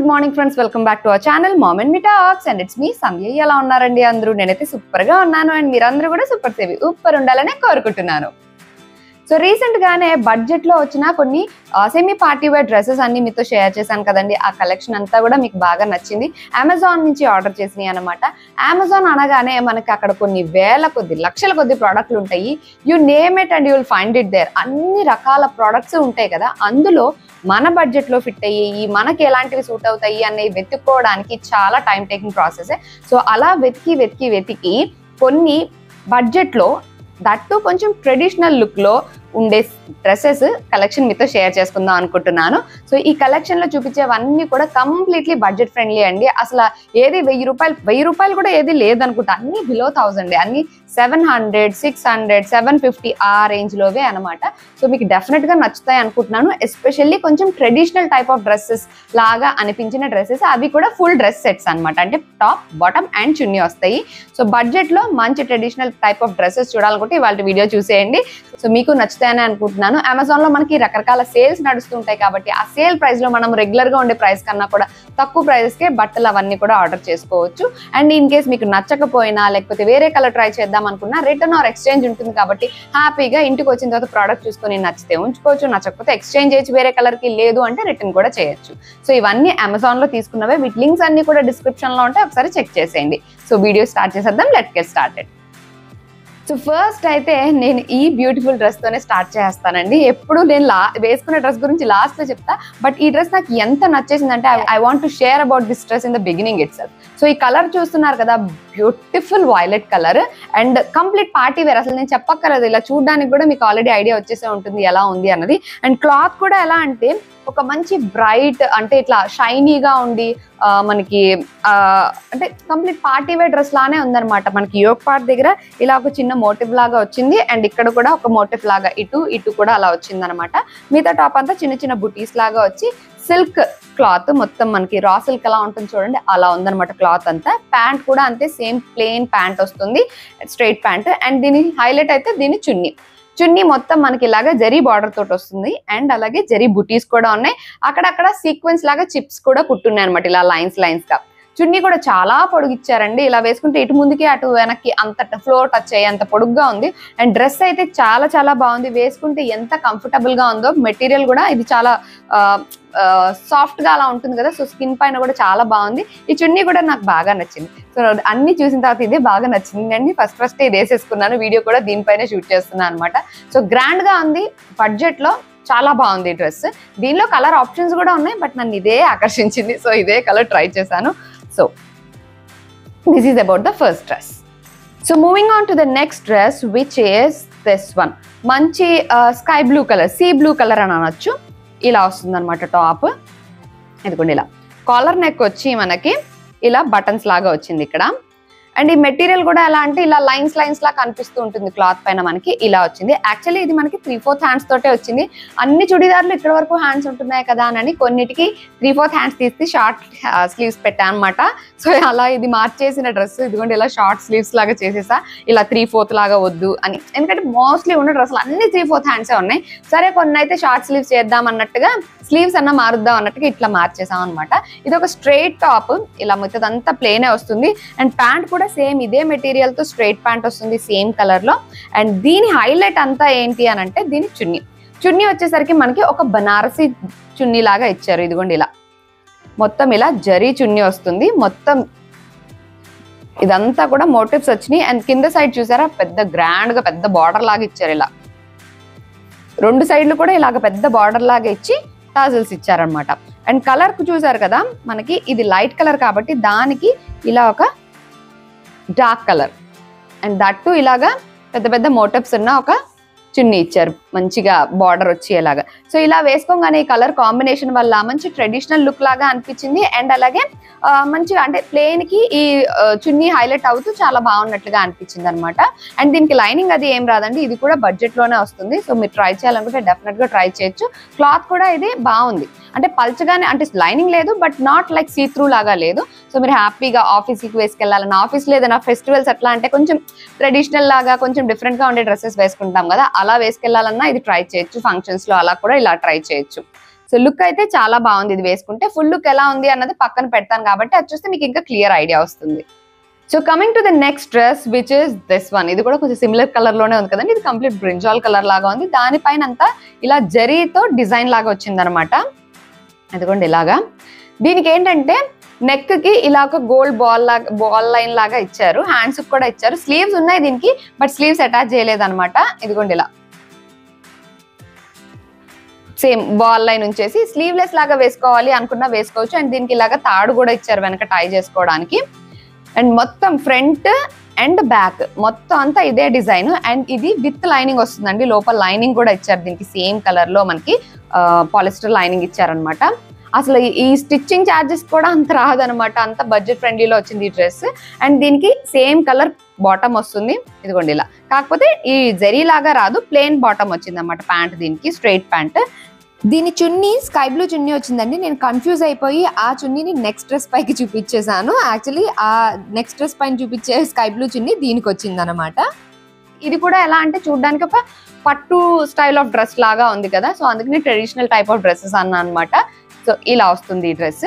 Good morning friends, welcome back to our channel mom and me talks and it's me Sandhya. ఎలా ఉన్నారండి అందరూ? నేనైతే super గా ఉన్నాను అండ్ మీరందరూ కూడా సూపర్ సేవి సూపర్ ఉండాలనే కోరుకుంటున్నాను. సో రీసెంట్ గానే బడ్జెట్ లో వచ్చిన కొన్ని సెమీ పార్టీ వేర్ డ్రెస్సెస్ అన్ని మీతో షేర్ చేశాను కదండి. ఆ కలెక్షన్ అంతా కూడా మీకు బాగా నచ్చింది. అమెజాన్ నుంచి ఆర్డర్ చేసినాయి అనమాట. అమెజాన్ అనగానే మనకి అక్కడ కొన్ని వేల కొద్ది లక్షల కొద్ది ప్రోడక్ట్లు ఉంటాయి. You name it and you will find it there. అన్ని రకాల ప్రోడక్ట్స్ ఉంటాయి కదా, అందులో మన బడ్జెట్ లో ఫిట్ అయ్యి మనకి ఎలాంటివి సూట్ అవుతాయి అనేవి వెతుక్కోవడానికి చాలా టైం టేకింగ్ ప్రాసెస్. సో అలా వెతికి కొన్ని బడ్జెట్ లో దట్టు కొంచెం ట్రెడిషనల్ లుక్ లో ఉండే డ్రెస్సెస్ కలెక్షన్ మీతో షేర్ చేసుకుందాం అనుకుంటున్నాను. సో ఈ కలెక్షన్ లో చూపించేవన్నీ కూడా కంప్లీట్లీ బడ్జెట్ ఫ్రెండ్లీ అండి. అసలు ఏది 1000 రూపాయలు కూడా ఏది లేదనుకుంటా. అన్ని బిలో 1000, అన్ని 700, 600, 750 ఆ రేంజ్ లోవే అనమాట. సో మీకు డెఫినెట్ గా నచ్చుతాయి అనుకుంటున్నాను. ఎస్పెషల్లీ కొంచెం ట్రెడిషనల్ టైప్ ఆఫ్ డ్రెస్సెస్ లాగా అనిపించిన డ్రెస్సెస్, అవి కూడా ఫుల్ డ్రెస్ సెట్స్ అనమాట. అంటే టాప్, బాటమ్ అండ్ చున్నీ వస్తాయి. సో బడ్జెట్ లో మంచి ట్రెడిషనల్ టైప్ ఆఫ్ డ్రెస్సెస్ చూడాలనుకుంటే ఇవాళ వీడియో చూసేయండి. సో మీకు నచ్చుతాయని అనుకుంటున్నాను. అమెజాన్ లో మనకి రకరకాల సేల్స్ నడుస్తుంటాయి కాబట్టి ఆ సేల్ ప్రైస్ లో మనం రెగ్యులర్ గా ఉండే ప్రైస్ కన్నా కూడా తక్కువ ప్రైసెస్ కే బట్టలు అవన్నీ కూడా ఆర్డర్ చేసుకోవచ్చు. అండ్ ఇన్ కేస్ మీకు నచ్చకపోయినా లేకపోతే వేరే కలర్ ట్రై చేద్దాం అనుకున్నా రిటర్న్ ఆర్ ఎక్స్చేంజ్ ఉంటుంది కాబట్టి హ్యాపీగా ఇంటికి వచ్చిన తర్వాత ప్రోడక్ట్ చూసుకొని నచ్చితే ఉంచుకోవచ్చు, నచ్చకపోతే ఎక్స్చేంజ్ చేయొచ్చు, వేరే కలర్ కి లేదు అంటే రిటర్న్ కూడా చేయొచ్చు. సో ఇవన్నీ అమెజాన్ లో తీసుకున్నవే. వీటి లింక్స్ అన్ని కూడా డిస్క్రిప్షన్ లో ఉంటాయి, ఒకసారి చెక్ చేసేయండి. సో వీడియో స్టార్ట్ చేసేద్దాం. Let's get started. So first అయితే నేను ఈ బ్యూటిఫుల్ డ్రెస్ తోనే స్టార్ట్ చేస్తానండి. ఎప్పుడు నేను వేసుకునే డ్రెస్ గురించి లాస్ట్ లో చెప్తా, బట్ ఈ డ్రెస్ నాకు ఎంత నచ్చేసిందంటే I want to share about this dress in the beginning itself. So ఈ కలర్ చూస్తున్నారు కదా, beautiful violet colour and complete party wear. అసలు నేను చెప్పక్కర్లేదు, ఇలా చూడడానికి కూడా మీకు ఆల్రెడీ ఐడియా వచ్చేసే ఉంటుంది ఎలా ఉంది అన్నది. అండ్ క్లాత్ కూడా ఎలా అంటే ఒక మంచి బ్రైట్, అంటే ఇట్లా షైనీగా ఉండి మనకి అంటే కంప్లీట్ పార్టీ వేర్ డ్రెస్ లానే ఉందన్నమాట. మనకి యోక్ పార్ట్ దగ్గర ఇలా ఒక చిన్న మోటివ్ లాగా వచ్చింది అండ్ ఇక్కడ కూడా ఒక మోటివ్ లాగా ఇటు కూడా అలా వచ్చింది అనమాట. మిగతా టాప్ అంతా చిన్న చిన్న బుటీస్ లాగా వచ్చి సిల్క్ క్లాత్, మొత్తం మనకి రా సిల్క్ ఎలా ఉంటుంది చూడండి, అలా ఉందన్నమాట క్లాత్ అంతా. ప్యాంట్ కూడా అంతే, సేమ్ ప్లెయిన్ ప్యాంట్ వస్తుంది, స్ట్రైట్ ప్యాంట్. అండ్ దీని హైలైట్ అయితే దీని చున్నీ మొత్తం మనకి ఇలాగా జరీ బార్డర్ తోటి వస్తుంది అండ్ అలాగే జరీ బుటీస్ కూడా ఉన్నాయి. అక్కడక్కడ సీక్వెన్స్ లాగా చిప్స్ కూడా కుట్టున్నాయి అనమాట, ఇలా లైన్స్ గా. చున్నీ కూడా చాలా పొడుగిచ్చారండి. ఇలా వేసుకుంటే ఇటు ముందుకి అటు వెనక్కి అంత ఫ్లోర్ టచ్ అయ్యి అంత పొడుగ్గా ఉంది. అండ్ డ్రెస్ అయితే చాలా చాలా బాగుంది. వేసుకుంటే ఎంత కంఫర్టబుల్ గా ఉందో. మెటీరియల్ కూడా ఇది చాలా సాఫ్ట్ గా అలా ఉంటుంది కదా, సో స్కిన్ పైన కూడా చాలా బాగుంది. ఈ చున్నీ కూడా నాకు బాగా నచ్చింది. సో అన్ని చూసిన తర్వాత ఇదే బాగా నచ్చింది అండి. ఫస్ట్ ఇది వేసేసుకున్నాను. వీడియో కూడా దీనిపైన షూట్ చేస్తున్నాను అనమాట. సో గ్రాండ్ గా ఉంది, బడ్జెట్ లో చాలా బాగుంది ఈ డ్రెస్. దీనిలో కలర్ ఆప్షన్స్ కూడా ఉన్నాయి, బట్ నన్ను ఇదే ఆకర్షించింది. సో ఇదే కలర్ ట్రై చేశాను. So this is about the first dress. So moving on to the next dress, which is this one. మంచి sky blue colour, sea blue colour అని అనొచ్చు. ఇలా వస్తుంది అనమాట టాప్. ఇదిగోండి ఇలా కాలర్ నెక్ వచ్చి మనకి ఇలా బటన్స్ లాగా వచ్చింది ఇక్కడ. అండ్ ఈ మెటీరియల్ కూడా ఎలా అంటే ఇలా లైన్స్ లా కనిపిస్తూ ఉంటుంది క్లాత్ పైన. మనకి ఇలా వచ్చింది. యాక్చువల్లీ ఇది మనకి 3/4 హ్యాండ్స్ తోటే వచ్చింది. అన్ని చుడిదార్లు ఇక్కడ వరకు హ్యాండ్స్ ఉంటున్నాయి కదా అని కొన్నిటికి 3/4 హ్యాండ్స్ తీసి షార్ట్ స్లీవ్స్ పెట్టా అనమాట. సో అలా ఇది మార్చేసిన డ్రెస్. ఇదిగోండి ఇలా షార్ట్ స్లీవ్స్ లాగా చేసేసా, ఇలా 3/4 లాగా వద్దు అని. ఎందుకంటే మోస్ట్లీ ఉన్న డ్రెస్సులు అన్ని 3/4 హ్యాండ్సే ఉన్నాయి. సరే కొన్ని అయితే షార్ట్ స్లీవ్స్ చేద్దాం అన్నట్టుగా, స్లీవ్స్ అన్న మారుద్దాం అన్నట్టుగా ఇట్లా మార్చేసాం అనమాట. ఇది ఒక స్ట్రైట్ టాప్, ఇలా మొత్తంతా ప్లేనే వస్తుంది. అండ్ ప్యాంట్ కూడా సేమ్ ఇదే మెటీరియల్ తో స్ట్రైట్ ప్యాంట్ వస్తుంది, సేమ్ కలర్ లో. అండ్ దీని హైలైట్ అంతా ఏంటి అని అంటే దీని చున్నీ వచ్చేసరికి మనకి ఒక బనారసి చున్నీ లాగా ఇచ్చారు. ఇదిగోండి ఇలా మొత్తం ఇలా జరీ చున్నీ వస్తుంది. మొత్తం ఇదంతా కూడా మోటివ్స్ వచ్చినాయి. అండ్ కింద సైడ్ చూసారా, పెద్ద గ్రాండ్ గా పెద్ద బార్డర్ లాగా ఇచ్చారు. ఇలా 2 సైడ్లు కూడా ఇలాగ పెద్ద బార్డర్ లాగా ఇచ్చి టాజిల్స్ ఇచ్చారనమాట. అండ్ కలర్ కు చూసారు కదా, మనకి ఇది లైట్ కలర్ కాబట్టి దానికి ఇలా ఒక డార్క్ కలర్ అండ్ దట్టు ఇలాగా పెద్ద పెద్ద మోటివ్స్ ఉన్న ఒక చున్నీ ఇచ్చారు, మంచిగా బార్డర్ వచ్చేలాగా. సో ఇలా వేసుకోగానే ఈ కలర్ కాంబినేషన్ వల్ల మంచి ట్రెడిషనల్ లుక్ లాగా అనిపించింది. అండ్ అలాగే మంచిగా అంటే ప్లేన్ కి ఈ చున్నీ హైలైట్ అవుతూ చాలా బాగున్నట్లుగా అనిపించింది అనమాట. అండ్ దీనికి లైనింగ్ అది ఏం రాదండి, ఇది కూడా బడ్జెట్ లోనే వస్తుంది. సో మీరు ట్రై చేయాలనుకుంటే డెఫినెట్ గా ట్రై చేయొచ్చు. క్లాత్ కూడా ఇది బాగుంది, అంటే పల్చగానే, అంటే లైనింగ్ లేదు but not like see through లాగా లేదు. సో మీరు హ్యాపీగా ఆఫీస్కి వేసుకెళ్ళాలన్నా, ఆఫీస్లో ఏదైనా ఫెస్టివల్స్ అట్లా అంటే కొంచెం ట్రెడిషనల్ లాగా కొంచెం డిఫరెంట్ గా ఉండే డ్రెస్సెస్ వేసుకుంటాం కదా, అలా వేసుకెళ్ళాలన్నా ఇది ట్రై చేయొచ్చు. ఫంక్షన్స్ లో అలా కూడా ఇలా ట్రై చేయొచ్చు. సో సో లుక్ అయితే చాలా బాగుంది ఇది వేసుకుంటే. ఫుల్ లుక్ ఎలా ఉంది అన్నది పక్కన పెడతాను కాబట్టి అది చూస్తే మీకు ఇంకా క్లియర్ ఐడియా వస్తుంది. So coming to the next dress which is this one. ఇది కూడా కొంచెం సిమిలర్ కలర్ లోనే ఉంది కదండి. ఇది కంప్లీట్ బ్రింజాల్ కలర్ లాగా ఉంది. దానిపైన అంతా ఇలా జరీతో డిజైన్ లాగా వచ్చింది అనమాట. అదిగోండి ఇలాగా. దీనికి ఏంటంటే నెక్ కి ఇలా ఒక గోల్డ్ బాల్ లైన్ లాగా ఇచ్చారు. హ్యాండ్స్ కూడా ఇచ్చారు. స్లీవ్స్ ఉన్నాయి దీనికి, బట్ స్లీవ్స్ అటాచ్ చేయలేదు అనమాట. ఇదిగోండి ఇలా సేమ్ బాల్ లైన్ ఉంచేసి స్లీవ్లెస్ లాగా వేసుకోవాలి అనుకున్నా వేసుకోవచ్చు. అండ్ దీనికి ఇలాగా తాడు కూడా ఇచ్చారు వెనక టై చేసుకోవడానికి. అండ్ మొత్తం ఫ్రంట్ అండ్ బ్యాక్ మొత్తం అంతా ఇదే డిజైన్. అండ్ ఇది విత్ లైనింగ్ వస్తుందండి. లోపల లైనింగ్ కూడా ఇచ్చారు దీనికి. సేమ్ కలర్ లో మనకి పాలిస్టర్ లైనింగ్ ఇచ్చారనమాట. అసలు ఈ స్టిచ్చింగ్ ఛార్జెస్ కూడా అంత రాదనమాట. అంత బడ్జెట్ ఫ్రెండ్లీలో వచ్చింది ఈ డ్రెస్. అండ్ దీనికి సేమ్ కలర్ బాటమ్ వస్తుంది. ఇదిగోండి ఇలా. కాకపోతే ఈ జరీ లాగా రాదు, ప్లెయిన్ బాటమ్ వచ్చింది అనమాట ప్యాంట్. దీనికి స్ట్రైట్ ప్యాంట్. దీని చున్నీ స్కై బ్లూ చున్నీ వచ్చిందండి. నేను కన్ఫ్యూజ్ అయిపోయి ఆ చున్నీని నెక్స్ట్ డ్రెస్ పైకి చూపించేశాను. యాక్చువల్లీ ఆ నెక్స్ట్ డ్రెస్ పైన చూపించే స్కై బ్లూ చున్నీ దీనికి వచ్చింది అనమాట. ఇది కూడా ఎలా అంటే చూడడానికి ఒక పట్టు స్టైల్ ఆఫ్ డ్రెస్ లాగా ఉంది కదా. సో అందుకని ట్రెడిషనల్ టైప్ ఆఫ్ డ్రెస్సెస్ అన్న అనమాట. సో ఇలా వస్తుంది ఈ dress.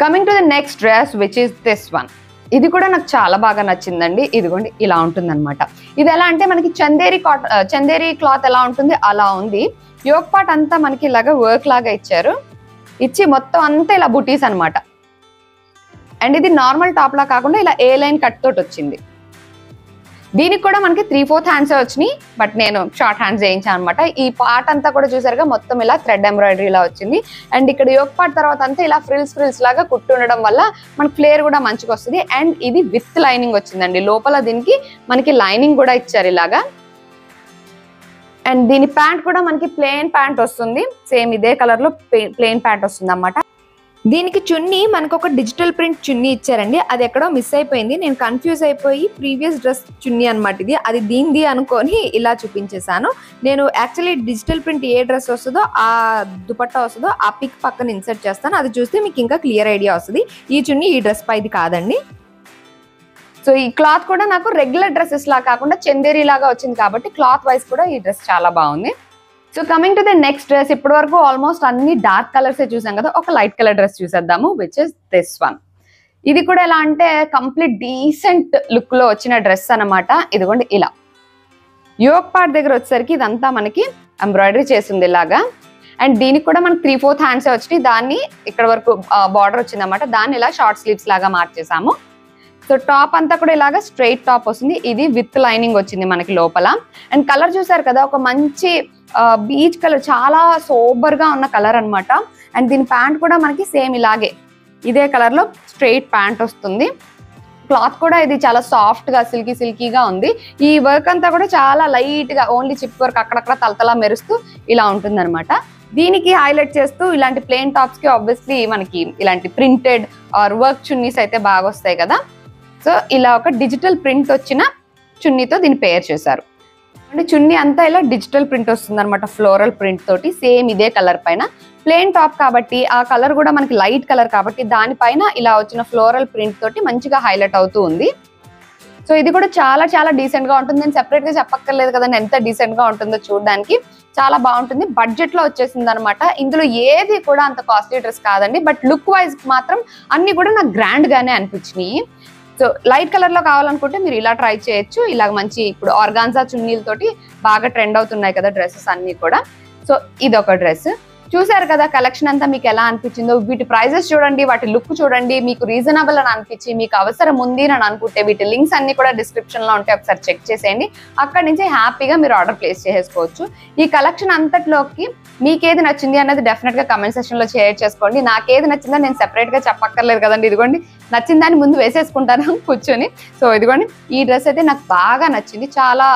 Coming to the next dress which is this one. ఇది కూడా నాకు చాలా బాగా నచ్చిందండి. ఇదిగోండి ఇలా ఉంటుంది అనమాట. ఇది ఎలా అంటే మనకి చందేరి క్లాత్ ఎలా ఉంటుంది అలా ఉంది. యోక్ పార్ట్ అంతా మనకి ఇలాగా వర్క్ లాగా ఇచ్చారు. ఇచ్చి మొత్తం అంతా ఇలా బుటీస్ అనమాట. అండ్ ఇది నార్మల్ టాప్ లా కాకుండా ఇలా ఏ లైన్ కట్ తోటి వచ్చింది. దీనికి కూడా మనకి 3/4 హ్యాండ్స్ వచ్చినాయి, బట్ నేను షార్ట్ హ్యాండ్స్ వేయించాను అనమాట. ఈ పార్ట్ అంతా కూడా చూసారుగా మొత్తం ఇలా థ్రెడ్ ఎంబ్రాయిడరీ లా వచ్చింది. అండ్ ఇక్కడ యోక్ పార్ట్ తర్వాత అంతా ఇలా ఫ్రిల్స్ లాగా కుట్టు ఉండడం వల్ల మనకి ఫ్లేర్ కూడా మంచిగా వస్తుంది. అండ్ ఇది విత్ లైనింగ్ వచ్చిందండి. లోపల దీనికి మనకి లైనింగ్ కూడా ఇచ్చారు ఇలాగా. అండ్ దీని ప్యాంట్ కూడా మనకి ప్లెయిన్ ప్యాంట్ వస్తుంది. సేమ్ ఇదే కలర్ లో ప్లెయిన్ ప్యాంట్ వస్తుంది అన్నమాట. దీనికి చున్నీ మనకు ఒక డిజిటల్ ప్రింట్ చున్నీ ఇచ్చారండి. అది ఎక్కడో మిస్ అయిపోయింది. నేను కన్ఫ్యూజ్ అయిపోయి ప్రీవియస్ డ్రెస్ చున్నీ అనమాట ఇది. అది దీనిది అనుకొని ఇలా చూపించేశాను. నేను యాక్చువల్లీ డిజిటల్ ప్రింట్ ఏ డ్రెస్ వస్తుందో ఆ దుపట్టా వస్తుందో ఆ పిక్ పక్కన ఇన్సర్ట్ చేస్తాను. అది చూస్తే మీకు ఇంకా క్లియర్ ఐడియా వస్తుంది. ఈ చున్నీ ఈ డ్రెస్ పైది కాదండి. సో ఈ క్లాత్ కూడా నాకు రెగ్యులర్ డ్రెస్సెస్ లా కాకుండా చందేరి లాగా వచ్చింది కాబట్టి క్లాత్ వైజ్ కూడా ఈ డ్రెస్ చాలా బాగుంది. So coming to the next dress. ఇప్పటి వరకు ఆల్మోస్ట్ అన్ని డార్క్ కలర్స్ చూసాం కదా. ఒక లైట్ కలర్ డ్రెస్ చూసేద్దాము విచ్ ఇస్ దిస్ వన్. ఇది కూడా ఎలా అంటే కంప్లీట్ డీసెంట్ లుక్ లో వచ్చిన డ్రెస్ అనమాట. ఇదిగోండి ఇలా. యోక్ పార్ట్ దగ్గర వచ్చేసరికి ఇదంతా మనకి ఎంబ్రాయిడరీ చేసింది ఇలాగా. అండ్ దీనికి కూడా మనకి 3/4 హ్యాండ్స్ వచ్చినాయి. దాన్ని ఇక్కడ వరకు బార్డర్ వచ్చింది అనమాట. దాన్ని ఇలా షార్ట్ స్లీవ్స్ లాగా మార్చేసాము. సో టాప్ అంతా కూడా ఇలాగా స్ట్రైట్ టాప్ వస్తుంది. ఇది విత్ లైనింగ్ వచ్చింది మనకి లోపల. అండ్ కలర్ చూసారు కదా, ఒక మంచి బీచ్ కలర్, చాలా సోబర్ గా ఉన్న కలర్ అనమాట. అండ్ దీని ప్యాంట్ కూడా మనకి సేమ్ ఇలాగే ఇదే కలర్ లో స్ట్రైట్ ప్యాంట్ వస్తుంది. క్లాత్ కూడా ఇది చాలా సాఫ్ట్ గా సిల్కీగా ఉంది. ఈ వర్క్ అంతా కూడా చాలా లైట్ గా ఓన్లీ చిప్ వర్క్ అక్కడక్కడ తలతలా మెరుస్తూ ఇలా ఉంటుంది అనమాట. దీనికి హైలైట్ చేస్తూ ఇలాంటి ప్లెయిన్ టాప్స్ కి ఆబ్వియస్లీ మనకి ఇలాంటి ప్రింటెడ్ ఆర్ వర్క్ చున్నీస్ అయితే బాగా వస్తాయి కదా. సో ఇలా ఒక డిజిటల్ ప్రింట్ వచ్చిన చున్నీతో దీన్ని పేర్ చేశారు. అంటే చున్నీ అంతా ఇలా డిజిటల్ ప్రింట్ వస్తుంది అనమాట, ఫ్లోరల్ ప్రింట్ తోటి. సేమ్ ఇదే కలర్ పైన ప్లెయిన్ టాప్ కాబట్టి ఆ కలర్ కూడా మనకి లైట్ కలర్ కాబట్టి దానిపైన ఇలా వచ్చిన ఫ్లోరల్ ప్రింట్ తోటి మంచిగా హైలైట్ అవుతూ ఉంది. సో ఇది కూడా చాలా చాలా డీసెంట్ గా ఉంటుంది. నేను సెపరేట్ గా చెప్పక్కర్లేదు కదండి ఎంత డీసెంట్ గా ఉంటుందో. చూడడానికి చాలా బాగుంటుంది. బడ్జెట్ లో వచ్చేసింది అనమాట. ఇందులో ఏది కూడా అంత కాస్ట్లీ డ్రెస్ కాదండి, బట్ లుక్ వైజ్ మాత్రం అన్ని కూడా నాకు గ్రాండ్ గానే అనిపించినాయి. సో లైట్ కలర్ లో కావాలనుకుంటే మీరు ఇలా ట్రై చేయొచ్చు. ఇలాగ మంచి ఇప్పుడు ఆర్గాన్జా చున్నీలతోటి బాగా ట్రెండ్ అవుతున్నాయి కదా డ్రెస్సెస్ అన్ని కూడా. సో ఇది ఒక డ్రెస్. చూసారు కదా కలెక్షన్ అంతా మీకు ఎలా అనిపించిందో. వీటి ప్రైజెస్ చూడండి, వాటి లుక్ చూడండి. మీకు రీజనబుల్ అని అనిపించి మీకు అవసరం ఉంది అని అనుకుంటే వీటి లింక్స్ అన్ని కూడా డిస్క్రిప్షన్ లో ఉంటాయి, ఒకసారి చెక్ చేసేయండి. అక్కడి నుంచి హ్యాపీగా మీరు ఆర్డర్ ప్లేస్ చేసుకోవచ్చు. ఈ కలెక్షన్ అంతట్లోకి మీకేది నచ్చింది అన్నది డెఫినెట్ గా కమెంట్ సెక్షన్ లో షేర్ చేసుకోండి. నాకేది నచ్చిందో నేను సెపరేట్ గా చెప్పక్కర్లేదు కదండి. ఇదిగోండి నచ్చిందాన్ని ముందు వేసేసుకుంటాను కూర్చొని. సో ఇదిగోండి ఈ డ్రెస్ అయితే నాకు బాగా నచ్చింది. చాలా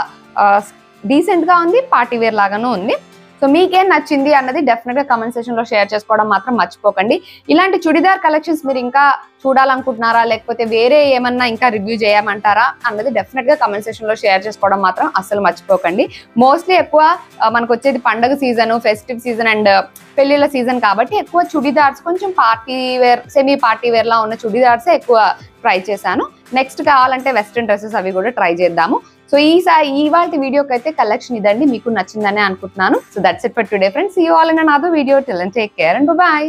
డీసెంట్ గా ఉంది, పార్టీ వేర్ లాగాను ఉంది. సో మీకేం నచ్చింది అన్నది డెఫినెట్ గా కమెంట్ సెక్షన్ లో షేర్ చేసుకోవడం మాత్రం మర్చిపోకండి. ఇలాంటి చుడిదార్ కలెక్షన్స్ మీరు ఇంకా చూడాలనుకుంటున్నారా, లేకపోతే వేరే ఏమన్నా ఇంకా రివ్యూ చేయమంటారా అన్నది డెఫినెట్ గా కమెంట్ సెక్షన్ లో షేర్ చేసుకోవడం మాత్రం అస్సలు మర్చిపోకండి. మోస్ట్లీ ఎక్కువ మనకు వచ్చేది పండగ సీజన్, ఫెస్టివ్ సీజన్ అండ్ పెళ్లిళ్ళ సీజన్ కాబట్టి ఎక్కువ చుడిదార్స్, కొంచెం party wear, semi party wear లా ఉన్న చుడిదార్సే ఎక్కువ ట్రై చేశాను. నెక్స్ట్ కావాలంటే వెస్ట్రన్ డ్రెస్సెస్ అవి కూడా ట్రై చేద్దాము. సో ఇవాళ వీడియోకి అయితే కలెక్షన్ ఇదండి, మీకు నచ్చిందనే అనుకుంటున్నాను. So that's it for today friends. See you all in another video. Till then take care and by.